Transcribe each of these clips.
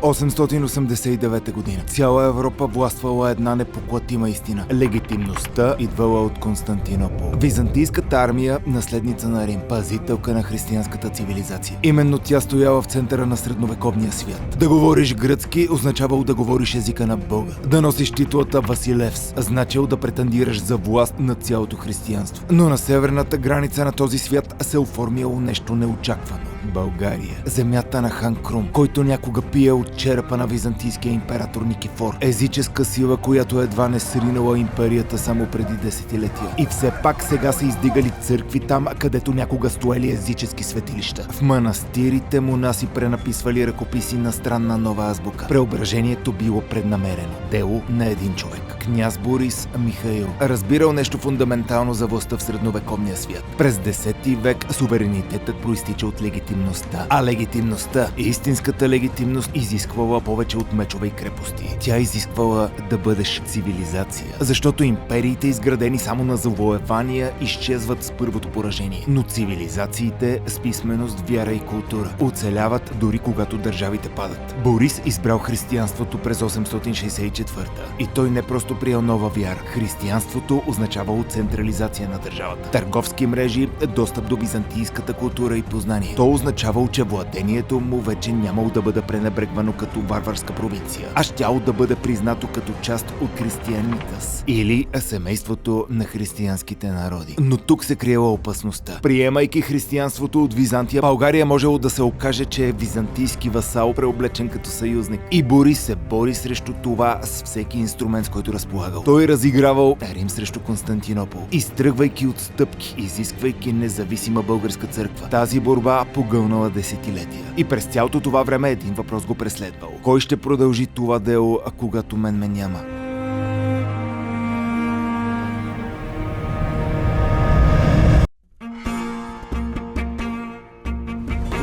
889 година. Цяла Европа властвала една непоклатима истина. Легитимността идвала от Константинопол. Византийската армия, наследница на Рим, пазителка на християнската цивилизация. Именно тя стояла в центъра на средновековния свят. Да говориш гръцки означавало да говориш езика на Бога. Да носиш титлата Василевс значило да претендираш за власт над цялото християнство. Но на северната граница на този свят се оформило нещо неочаквано. България. Земята на хан Крум, който някога пие от черепа на византийския император Никифор. Езическа сила, която едва не сринала империята само преди десетилетия. И все пак сега са издигали църкви там, където някога стоели езически светилища. В манастирите монаси пренаписвали ръкописи на странна нова азбука. Преображението било преднамерено. Дело на един човек. Княз Борис Михаил. Разбирал нещо фундаментално за властта в средновековния свят. През 10 век суверенитетът проистича от легитимността. А легитимността, истинската легитимност, изисквала повече от мечове и крепости. Тя изисквала да бъдеш цивилизация. Защото империите, изградени само на завоевания, изчезват с първото поражение. Но цивилизациите с писменост, вяра и култура оцеляват дори когато държавите падат. Борис избрал християнството през 864 и той не просто приел нова вяра. Християнството означавало централизация на държавата. Търговски мрежи, достъп до византийската култура и познание. То означавало, че владението му вече нямало да бъде пренебрегвано като варварска провинция, а щяло да бъде признато като част от християнитас или семейството на християнските народи. Но тук се криела опасността. Приемайки християнството от Византия, България можело да се окаже, че е византийски васал, преоблечен като съюзник. И Борис се бори срещу това с всеки инструмент, с който разполагал. Той разигравал Рим срещу Константинопол, изтръгвайки отстъпки, изисквайки независима българска църква. Тази борба погълнала десетилетия. И през цялото това време един въпрос го преследвал. Кой ще продължи това дело, когато мен ме няма?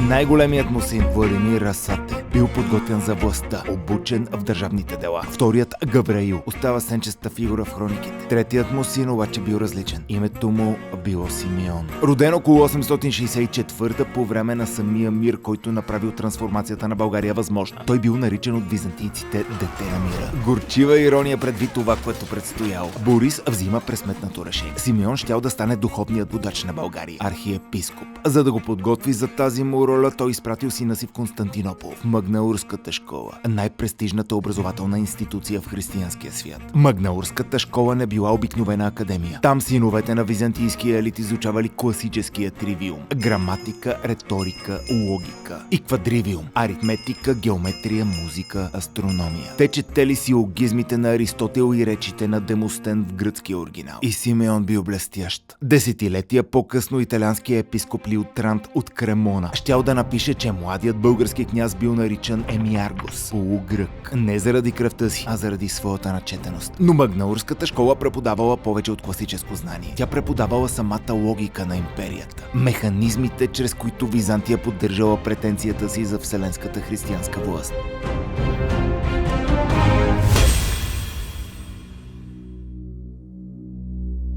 Най-големият му син Владимир Расате бил подготвен за властта, обучен в държавните дела. Вторият, Гавраил, остава сенчеста фигура в хрониките. Третият му син обаче бил различен. Името му било Симеон. Роден около 864 по време на самия мир, който направил трансформацията на България възможна. Той бил наричан от византийците дете на мира. Горчива ирония предвид това, което предстояло. Борис взима пресметнато решение. Симеон щял да стане духовният водач на България, архиепископ. За да го подготви за тази му роля, той изпратил сина си в Константинопол, в Магнаурската школа, най-престижната образователна институция в християнския свят. Магнаурската школа не била обикновена академия. Там синовете на византийския елит изучавали класическия тривиум, граматика, риторика, логика и квадривиум, аритметика, геометрия, музика, астрономия. Те четели силогизмите на Аристотел и речите на Демостен в гръцкия оригинал. И Симеон бил блестящ. Десетилетия по-късно италианският епископ Лиутрант от Кремона щял да напише, че младият български княз бил наричан Емиаргос, полугрък. Не заради кръвта си, а заради своята начетеност. Но Магнаурската школа преподавала повече от класическо знание. Тя преподавала самата логика на империята. Механизмите, чрез които Византия поддържала претенцията си за вселенската християнска власт.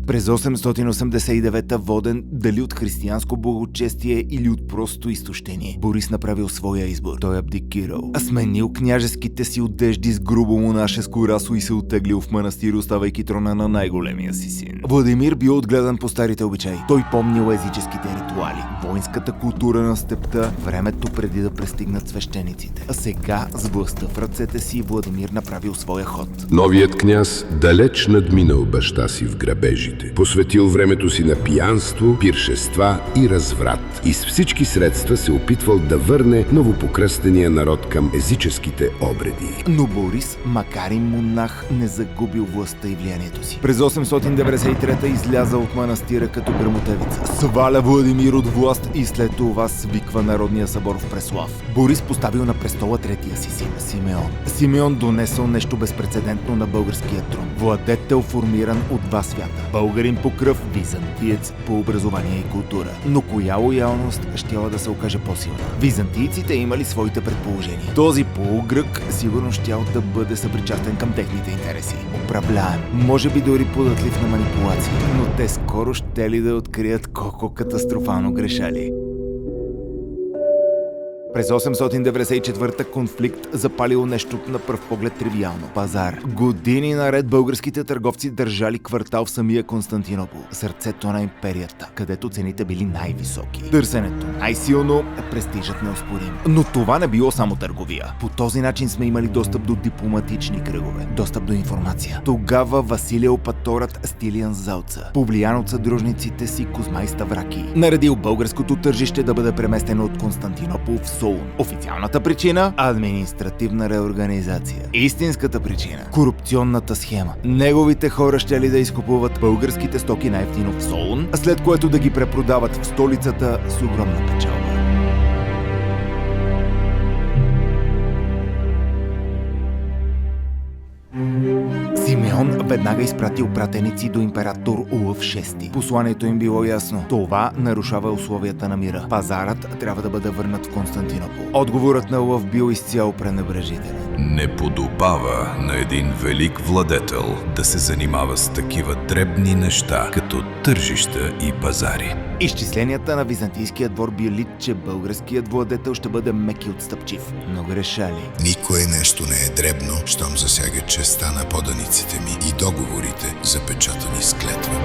През 889 воден дали от християнско благочестие или от просто изтощение, Борис направил своя избор. Той абдикирал, сменил княжеските си одежди с грубо монашеско расо и се оттеглил в манастир, оставайки трона на най-големия си син. Владимир бил отгледан по старите обичаи. Той помнил езическите ритуали, воинската култура на степта, времето преди да пристигнат свещениците. А сега, с властта в ръцете си, Владимир направил своя ход. Новият княз далеч надминал баща си в грабежите. Посветил времето си на пиянство, пиршества и разврат. И с всички средства се опитвал да върне новопокръстения народ към езическите обреди. Но Борис, макар и монах, не загубил властта и влиянието си. През 893 изляза от манастира като гръмотевица. Сваля Владимир от власт и след това свиква Народния събор в Преслав. Борис поставил на престола третия си син, Симеон. Симеон донесъл нещо безпрецедентно на българския трон. Владетел, формиран от два свята. Българин по кръв, византиец по образование и култура. Но коя лоялност щяла да се окаже по-силна? Византийците имали своите предположения. Този полугрък сигурно щял да бъде съпричастен към техните интереси. Управляем, може би дори податлив на манипулации. Но те скоро щели да открият колко катастрофално грешали. През 894 конфликт запалил нещо на пръв поглед тривиално – пазар. Години наред българските търговци държали квартал в самия Константинопол, сърцето на империята, където цените били най-високи. Търсенето най-силно, престижът неоспорим. Но това не било само търговия. По този начин сме имали достъп до дипломатични кръгове, достъп до информация. Тогава Василий Опаторът Стилиян Залца, повлиян от съдружниците си Кузма и Ставраки, наредил българското тържище да бъде преместено от Константинопол в Солун. Официалната причина – административна реорганизация. Истинската причина – корупционната схема. Неговите хора щели да изкупуват българските стоки най-евтино в Солун, след което да ги препродават в столицата с огромна печалба. Симеон веднага изпратил пратеници до император Улъв VI. Посланието им било ясно. Това нарушава условията на мира. Пазарът трябва да бъде върнат в Константинопол. Отговорът на Улъв бил изцяло пренебрежителен. Не подобава на един велик владетел да се занимава с такива дребни неща, като тържища и пазари. Изчисленията на византийския двор били, че българският владетел ще бъде мек и отстъпчив. Но грешали. Никое нещо не е дребно, щом засяга честта на поданиците ми и договорите, запечатани с клетва.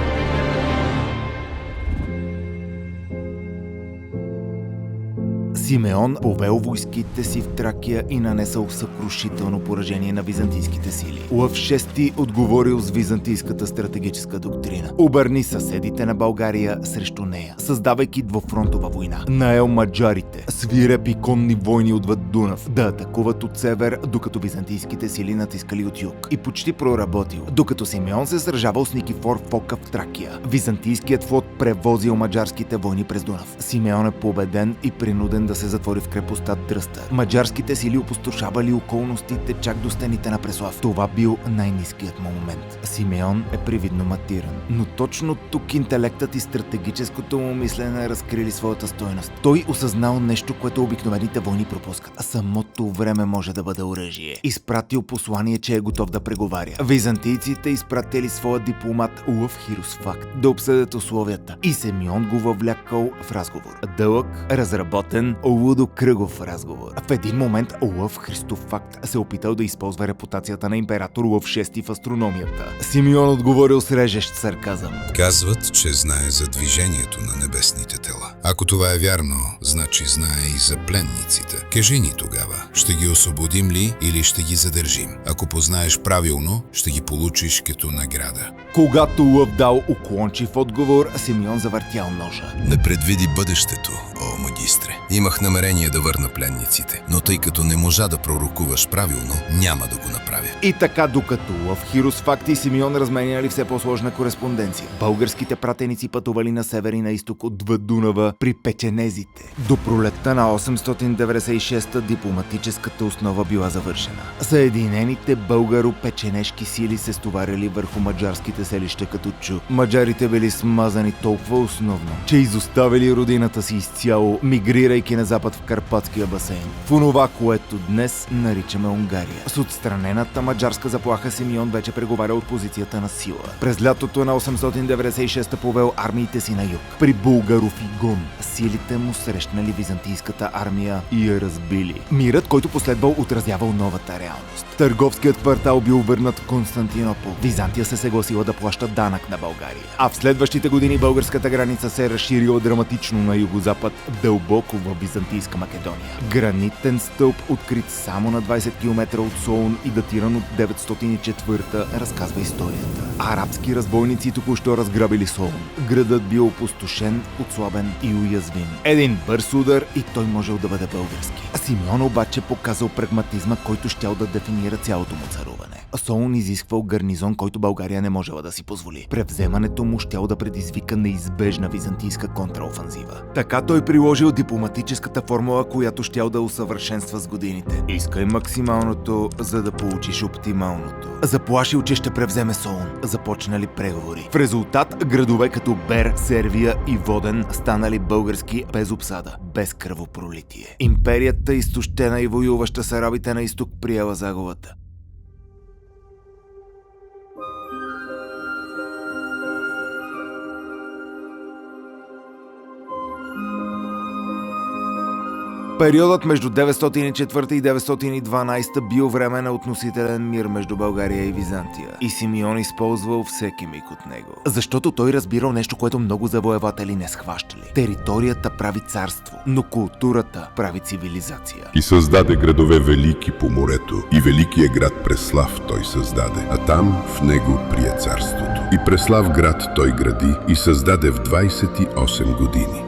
Симеон повел войските си в Тракия и нанесъл съкрушително поражение на византийските сили. Улъв VI отговорил с византийската стратегическа доктрина. Обърни съседите на България срещу нея, създавайки двуфронтова война. Наел маджарите, свирепи конни войни отвъд Дунав, да атакуват от север, докато византийските сили натискали от юг. И почти проработил. Докато Симеон се сражавал с Никифор Фока в Тракия, византийският флот превозил маджарските войни през Дунав. Симеон е победен и принуден да се затвори в крепостта Дръста. Маджарските сили опустошавали околностите чак до стените на Преслав. Това бил най-ниският му момент. Симеон е привидно матиран. Но точно тук интелектът и стратегическото му мислене разкрили своята стойност. Той осъзнал нещо, което обикновените войни пропускат. Самото време може да бъде оръжие. Изпратил послание, че е готов да преговаря. Византийците изпратили своя дипломат Улъв Хиросфакт да обсъдят условията. И Симеон го въвлякал в разговор. Дълъг, разработен, лудокръгов разговор. В един момент Улъв Христофакт се опитал да използва репутацията на император Улъв VI в астрономията. Симеон отговорил с режещ сарказъм. Казват, че знае за движението на небесните тела. Ако това е вярно, значи знае и за пленниците. Кажи ни тогава, ще ги освободим ли или ще ги задържим? Ако познаеш правилно, ще ги получиш като награда. Когато Улъв дал уклончив отговор, Симеон завъртял ножа. Не предвиди бъдещето, о магистре. Имах намерение да върна пленниците, но тъй като не можа да пророкуваш правилно, няма да го направя. И така, докато Улъв Хиросфакт и Симеон разменяли все по-сложна кореспонденция, българските пратеници пътували на север и на изток от Дунава при печенезите. До пролетта на 896 дипломатическата основа била завършена. Съединените българо-печенежки сили се стоварили върху маджарските селища като чу. Маджарите били смазани толкова основно, че изоставили родината си изцяло, мигрирайки на запад в Карпатския басейн. В онова, което днес наричаме Унгария. С отстранената маджарска заплаха Симеон вече преговаря от позицията на сила. През лятото на 896 повел армиите си на юг. При Булгаров и Гун силите му срещнали византийската армия и я разбили. Мирът, който последвал, отразявал новата реалност. Търговският квартал бил върнат в Константинопол. Византия се съгласила да плаща данък на България. А в следващите години българската граница се е разширила драматично на югозапад, дълбоко в Византийска Македония. Гранитен стълб, открит само на 20 км от Солун и датиран от 904, разказва историята. Арабски разбойници току-що разграбили Солун. Градът бил опустошен, отслабен и уязвим. Един бърз удар и той можел да бъде български. Симеон обаче показал прагматизма, който щял да дефинира цялото му царуване. Солун изисквал гарнизон, който България не можела да си позволи. Превземането му щяло да предизвика неизбежна византийска контраофанзива. Така той приложил дипломатическата формула, която щял да усъвършенства с годините. Искай максималното, за да получиш оптималното. Заплашил, че ще превземе Солун. Започнали преговори. В резултат градове като Бер, Сервия и Воден станали български без обсада, без кръвопролитие. Империята, изтощена и воюваща с арабите на изток, приела загубата. Периодът между 904 и 912 бил време на относителен мир между България и Византия. И Симеон използвал всеки миг от него. Защото той разбирал нещо, което много завоеватели не схващали. Територията прави царство, но културата прави цивилизация. И създаде градове велики по морето, и великия град Преслав той създаде, а там в него прие царството. И Преслав град той гради и създаде в 28 години.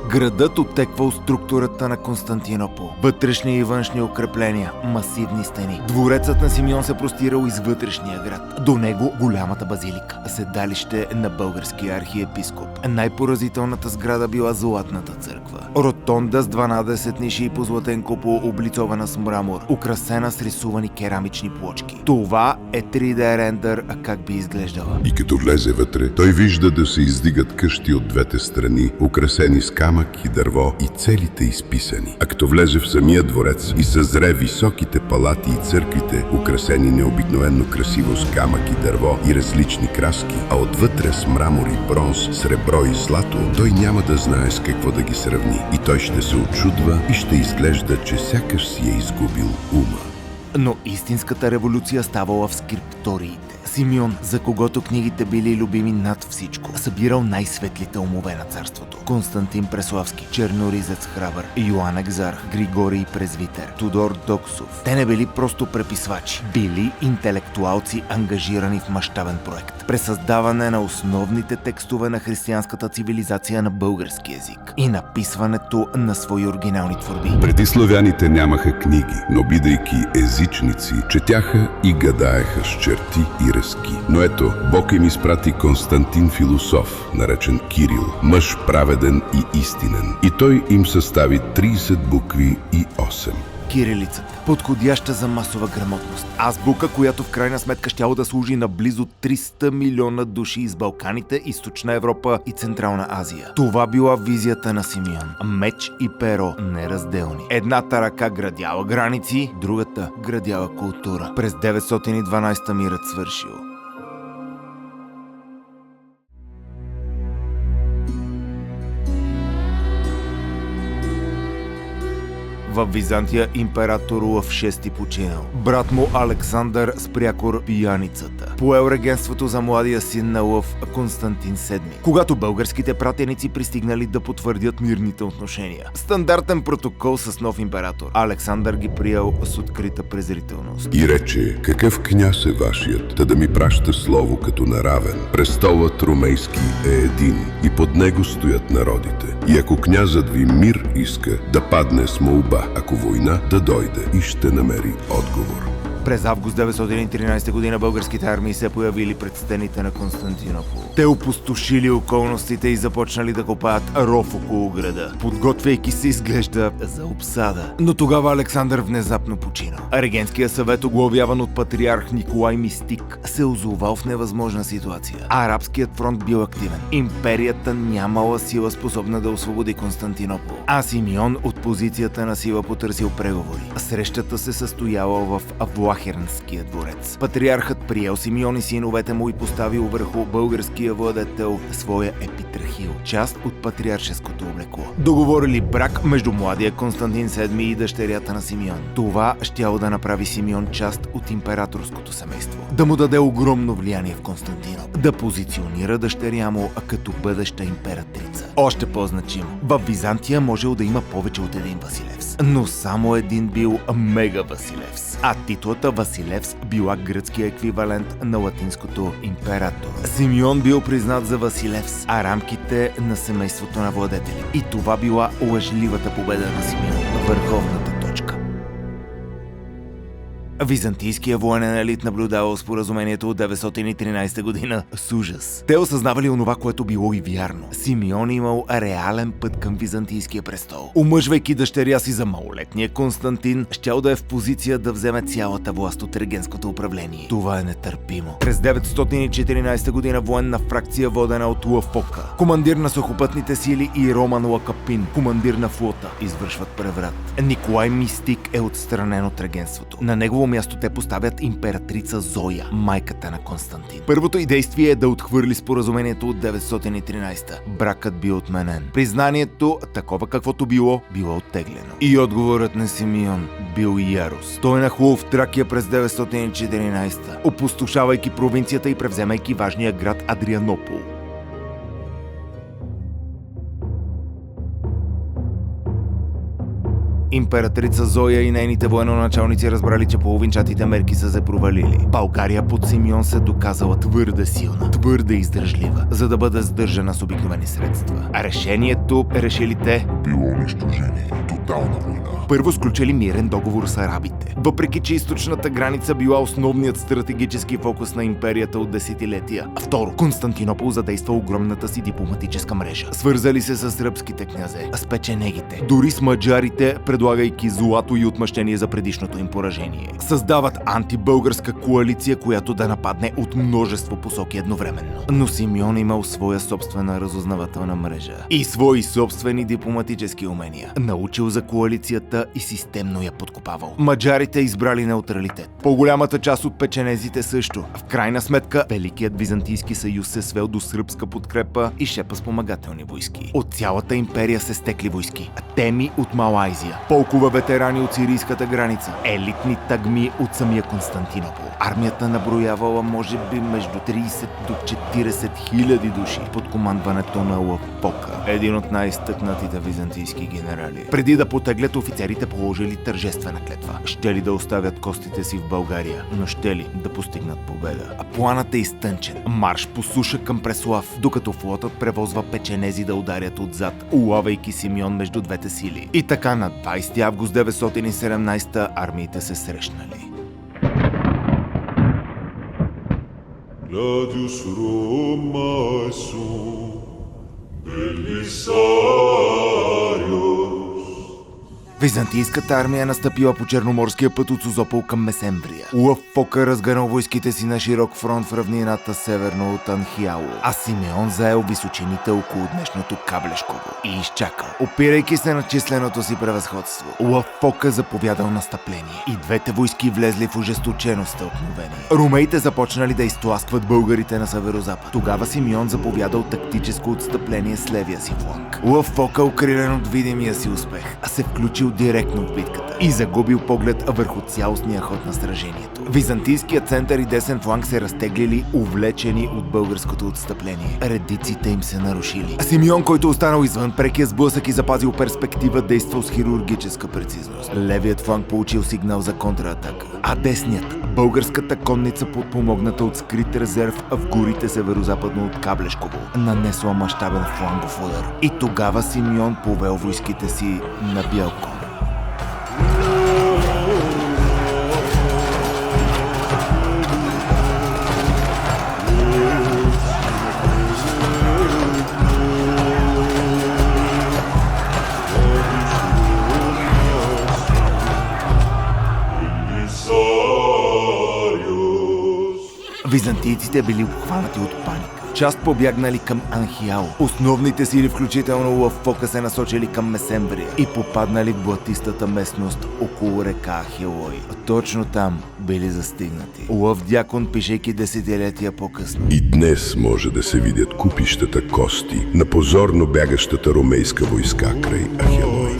Градът оттеквал структурата на Константинопол. Вътрешни и външни укрепления, масивни стени. Дворецът на Симеон се простирал из вътрешния град. До него голямата базилика, седалище на българския архиепископ. Най-поразителната сграда била Златната църква. Ротонда с 12 ниши и позлатен купол, облицована с мрамор, украсена с рисувани керамични плочки. Това е 3D рендър, а как би изглеждала. И като влезе вътре, той вижда да се издигат къщи от двете страни, украсени с камък и дърво и целите изписани. А като влезе в самия дворец и съзре високите палати и църквите, украсени необикновенно красиво с камък и дърво и различни краски, а отвътре с мрамор и бронз, сребро и злато, той няма да знае с какво да ги сравни. И той ще се очудва и ще изглежда, че сякаш си е изгубил ума. Но истинската революция ставала в скрипториите. Симеон, за когото книгите били любими над всичко, събирал най-светлите умове на царството. Константин Преславски, Черноризец Храбър, Йоан Екзарх, Григорий Презвитер, Тодор Доксов. Те не били просто преписвачи, били интелектуалци, ангажирани в мащабен проект. Пресъздаване на основните текстове на християнската цивилизация на български език и написването на свои оригинални творби. Преди славяните нямаха книги, но бидейки езичници, четяха и гадаеха с черти и ръски. Но ето, Бог им изпрати Константин Философ, наречен Кирил, мъж праведен и истинен. И той им състави 30 букви и 8. Кирилицата, подходяща за масова грамотност. Азбука, която в крайна сметка щяло да служи на близо 300 милиона души из Балканите, Източна Европа и Централна Азия. Това била визията на Симеон. Меч и перо неразделни. Едната ръка градяла граници, другата градяла култура. През 912 мирът свършил. В Византия император Лъв VI починал. Брат му Александър с прякор пияницата поел регенството за младия син на Лъв Константин VII. Когато българските пратеници пристигнали да потвърдят мирните отношения. Стандартен протокол с нов император. Александър ги приел с открита презрителност. И рече: какъв княз е вашият, та да ми праща слово като наравен? Престолът ромейски е един и под него стоят народите. И ако князът ви мир иска, да падне с молба, ако война, да дойде и ще намери отговор. През август 913 година българските армии се появили пред стените на Константинопол. Те опустошили околностите и започнали да копаят ров около града, подготвяйки се изглежда за обсада. Но тогава Александър внезапно починал. Регентският съвет, оглавяван от патриарх Николай Мистик, се озовал в невъзможна ситуация. Арабският фронт бил активен. Империята нямала сила, способна да освободи Константинопол. А Симеон от позицията на сила потърсил преговори. Срещата се състояла в Влахернския дворец. Патриархът приел Симеон и синовете му и поставил върху българския владетел своя епитрахил, част от патриаршеското облекло. Договорили брак между младия Константин VII и дъщерята на Симеон. Това щяло да направи Симеон част от императорското семейство. Да му даде огромно влияние в Константинопол. Да позиционира дъщеря му като бъдеща императрица. Още по-значимо, в Византия можел да има повече от един Василевс. Но само един бил Мега Василевс. А титлата Василевс била гръцкия еквивалент на латинското император. Симеон бил признат за Василевс, а рамките на семейството на владетели. И това била лъжливата победа на Симеон, върховната точка. Византийския военен елит наблюдавал споразумението от 913 година с ужас. Те осъзнавали онова, което било и вярно. Симеон имал реален път към византийския престол. Омъжвайки дъщеря си за малолетния Константин, щял да е в позиция да вземе цялата власт от регентското управление. Това е нетърпимо. През 914 година военна фракция, водена от Лафока, командир на сухопътните сили, и Роман Лакапин, командир на флота, извършват преврат. Николай Мистик е отстранен от регенството. На негово първо място те поставят императрица Зоя, майката на Константин. Първото й действие е да отхвърли споразумението от 913. Бракът бил отменен. Признанието, такова каквото било оттеглено. И отговорът на Симеон бил ярост. Той нахлу в Тракия през 914, опустошавайки провинцията и превземайки важния град Адрианопол. Императрица Зоя и нейните военачалници разбрали, че половинчатите мерки са се провалили. България под Симеон се доказала твърде силна, твърде издържлива, за да бъде сдържана с обикновени средства. А решението, решили те, било унищожение. Тотална война. първо сключили мирен договор с арабите. Въпреки че източната граница била основният стратегически фокус на империята от десетилетия. А второ, Константинопол задейства огромната си дипломатическа мрежа. Свързали се с сръбските князе, с печенегите, дори с маджарите, предлагайки злато и отмъщение за предишното им поражение. Създават антибългарска коалиция, която да нападне от множество посоки едновременно. Но Симеон имал своя собствена разузнавателна мрежа и свои собствени дипломатически умения. Научил за коалицията и системно я подкопавал. Маджарите избрали неутралитет. По-голямата част от печенезите също. В крайна сметка, Великият Византийски съюз се свел до сръбска подкрепа и шепа спомагателни войски. От цялата империя се стекли войски. Теми от Малайзия, полкова ветерани от сирийската граница, елитни тагми от самия Константинопол. Армията наброявала може би между 30 до 40 хиляди души под командването на Лъвпока, един от най-изтъкнатите византийски генерали. Преди да потеглят, офицерите положили тържествена клетва. Щели да оставят костите си в България, но щели да постигнат победа. А планът е изтънчен. Марш по суша към Преслав, докато флотът превозва печенези да ударят отзад, улавайки Симеон между двете сили. И така на 20 август 917 армиите се срещнали. Gladius Romae sum, Belisarius. Византийската армия е настъпила по Черноморския път от Созопол към Месемврия. Лъвпока разгърнал войските си на широк фронт в равнината северно от Анхиало, а Симеон заел височините около днешното Каблешково и изчакал, опирайки се на численото си превъзходство. Лъвпока заповядал настъпление и двете войски влезли в ожесточено стълкновение. Ромеите започнали да изтласкват българите на северозапад. Тогава Симеон заповядал тактическо отстъпление с левия си фланг. Лъвпока, укрилен от видимия си успех, се включил директно в битката и загубил поглед върху цялостния ход на сражението. Византийският център и десен фланг се разтеглили, увлечени от българското отстъпление. Редиците им се нарушили. А Симеон, който останал извън прекия сблъсък и запазил перспектива, действал с хирургическа прецизност. Левият фланг получил сигнал за контратака, а десният, българската конница, подпомогната от скрит резерв в горите северозападно от Каблешково, нанесла мащабен флангов удар. И тогава Симеон повел войските си на Бял кон. Византийците били обхванати от паника. Част побягнали към Анхиало. Основните сили, включително Лъвпока, се насочили към Месемврия и попаднали в блатистата местност около река Ахилой. Точно там били застигнати. Лъвдякон, пишейки десетилетия по-късно: И днес може да се видят купищата кости на позорно бягащата ромейска войска край Ахилой.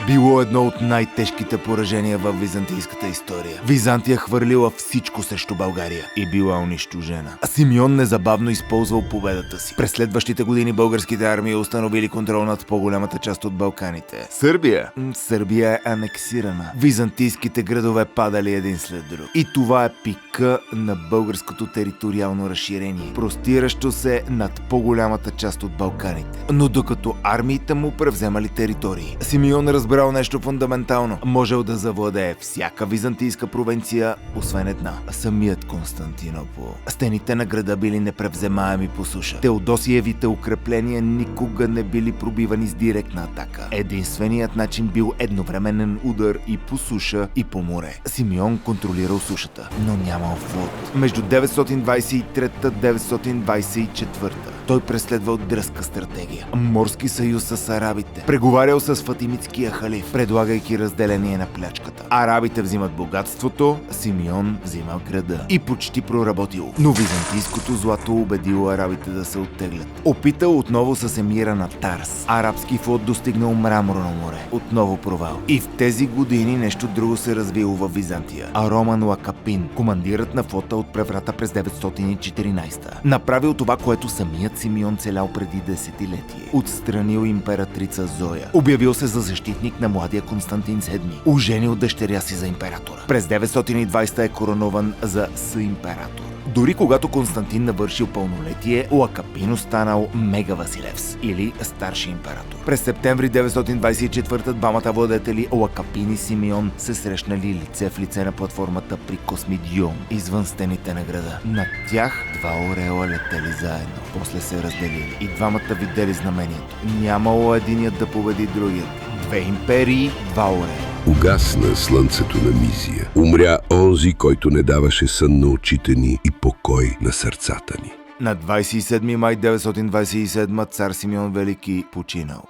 Било едно от най-тежките поражения в византийската история. Византия хвърлила всичко срещу България и била унищожена. А Симеон незабавно използвал победата си. През следващите години българските армии установили контрол над по-голямата част от Балканите. Сърбия? Сърбия е анексирана. Византийските градове падали един след друг. И това е пика на българското териториално разширение, простиращо се над по-голямата част от Балканите. Но докато армиите му превземали територии, Симеон разбрал нещо, нещо фундаментално. Можел да завладее всяка византийска провинция, освен една. Самият Константинопол. Стените на града били непревземаеми по суша. Теодосиевите укрепления никога не били пробивани с директна атака. Единственият начин бил едновременен удар и по суша, и по море. Симеон контролирал сушата, но нямал флот. Между 923-924 той преследвал дръзка стратегия. Морски съюз с арабите. Преговарял с фатимитския халиф, предлагайки разделение на плячката. Арабите взимат богатството, Симеон взимал града. И почти проработил. Но византийското злато убедило арабите да се оттеглят. Опитал отново с емира на Тарс. Арабски флот достигнал Мраморно море. Отново провал. И в тези години нещо друго се развило в Византия. А Роман Лакапин, командирът на флота от преврата през 914, направил това, което самият Симеон целял преди десетилетие. Отстранил императрица Зоя. Обявил се за защитник на младия Константин VII. Оженил дъщеря си за императора. През 920 е коронован за съимператор. Дори когато Константин навършил пълнолетие, Лакапин станал Мега Василевс или старши император. През септември 924 двамата владетели Лакапин и Симеон се срещнали лице в лице на платформата при Космидион, извън стените на града. Над тях два орела летели заедно, после се разделили и двамата видели знамението. Нямало единият да победи другият. Две империи, два орела. Угасна слънцето на Мизия. Умря онзи, който не даваше сън на очите ни и покой на сърцата ни. На 27 май 927 цар Симеон Велики починал.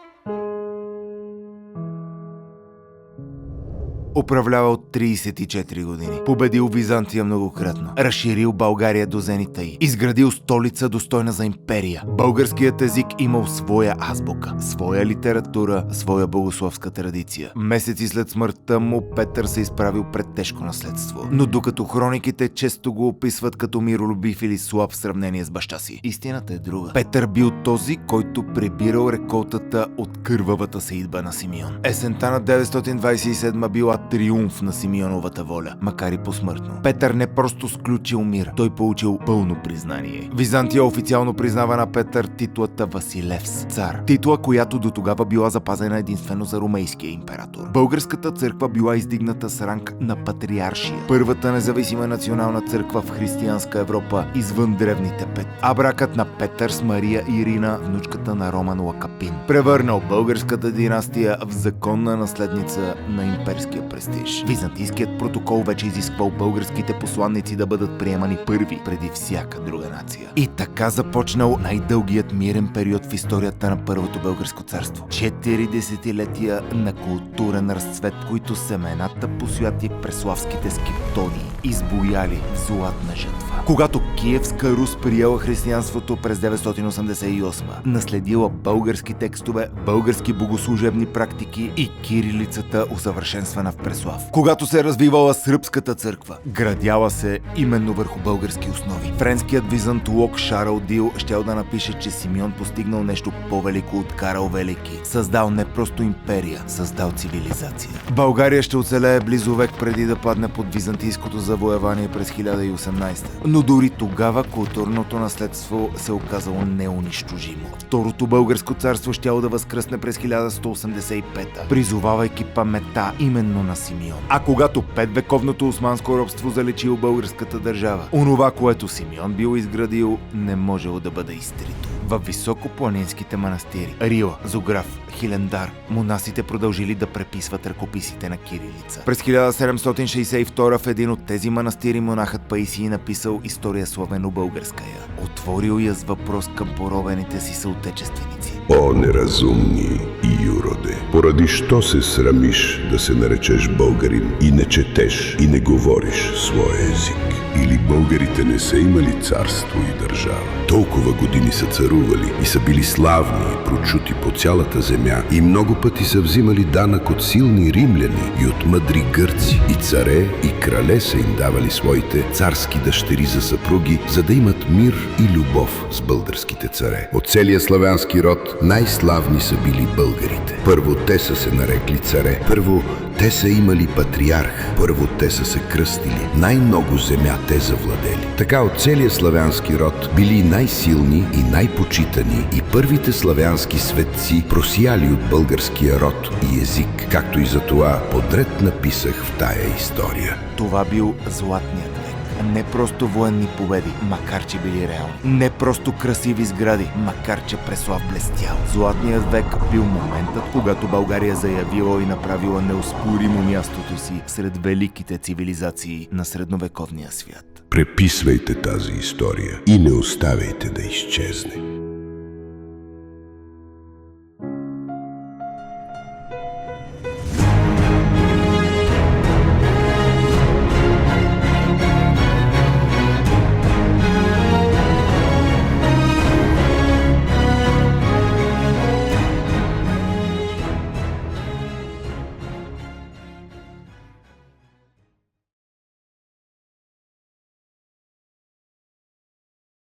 Управлявал 34 години. Победил Византия многократно. Разширил България до зенита й. Изградил столица достойна за империя. Българският език имал своя азбука, своя литература, своя богословска традиция. Месеци след смъртта му Петър се изправил пред тежко наследство. Но докато хрониките често го описват като миролюбив или слаб в сравнение с баща си, истината е друга. Петър бил този, който прибирал реколтата от кървавата сеитба на Симеон. Есента на 927 била триумф на Симеоновата воля, макар и посмъртно. Петър не просто сключил мир, той получил пълно признание. Византия официално признава на Петър титлата Василевс, цар. Титла, която до тогава била запазена единствено за ромейския император. Българската църква била издигната с ранг на патриаршия. Първата независима национална църква в християнска Европа извън древните пет. А бракът на Петър с Мария Ирина, внучката на Роман Лакапин, превърнал българската династия в законна наследница на имперския престиж. Византийският протокол вече изисквал българските посланници да бъдат приемани първи преди всяка друга нация. И така започнал най-дългият мирен период в историята на Първото българско царство. 4 десетилетия на културен разцвет, които семената посвяти преславските скиптони, избояли в златна жътва. Когато Киевска Рус приела християнството през 988, наследила български текстове, български богослужебни практики и кирилицата усъвършенствана в Преслав. Когато се развивала сръбската църква, градяла се именно върху български основи. Френският византолог Шарл Дил щял да напише, че Симеон постигнал нещо по-велико от Карл Велики. Създал не просто империя, създал цивилизация. България ще оцелее близо век преди да падне под византийското завоевание през 1018. Но дори тогава културното наследство се оказало неунищожимо. Второто българско царство щяло да възкръсне през 1185, призовавайки паметта именно на Симеон. А когато петвековното османско робство залечило българската държава, онова, което Симеон бил изградил, не можело да бъде изтрито. Във високопланинските манастири Рила, Зограф, Хилендар, монасите продължили да преписват ръкописите на кирилица. През 1762 в един от тези манастири монахът Паисий написал история славено-българская. Отворил я с въпрос към поробените си съотечественици. О, неразумни юроде! Поради що се срамиш да се наречеш българин и не четеш и не говориш своя език? Или българите не са имали царство и държава? Толкова години са царували и са били славни и прочути по цялата земя и много пъти са взимали данък от силни римляни и от мъдри гърци. И царе и крале са им давали своите царски дъщери за съпруги, за да имат мир и любов с българските царе. От целия славянски род най-славни са били българите. Първо те са се нарекли царе. Първо те са имали патриарх. Първо те са се кръстили. Най-много земя те завладели. Така от целия славянски род били най-силни и най-почитани почитани и първите славянски светци, просияли от българския род и език, както и за това подред написах в тая история. Това бил златният век. Не просто военни победи, макар че били реални. Не просто красиви сгради, макар че Преслав блестял. Златният век бил моментът, когато България заявила и направила неоспоримо мястото си сред великите цивилизации на средновековния свят. Преписвайте тази история и не оставяйте да изчезне.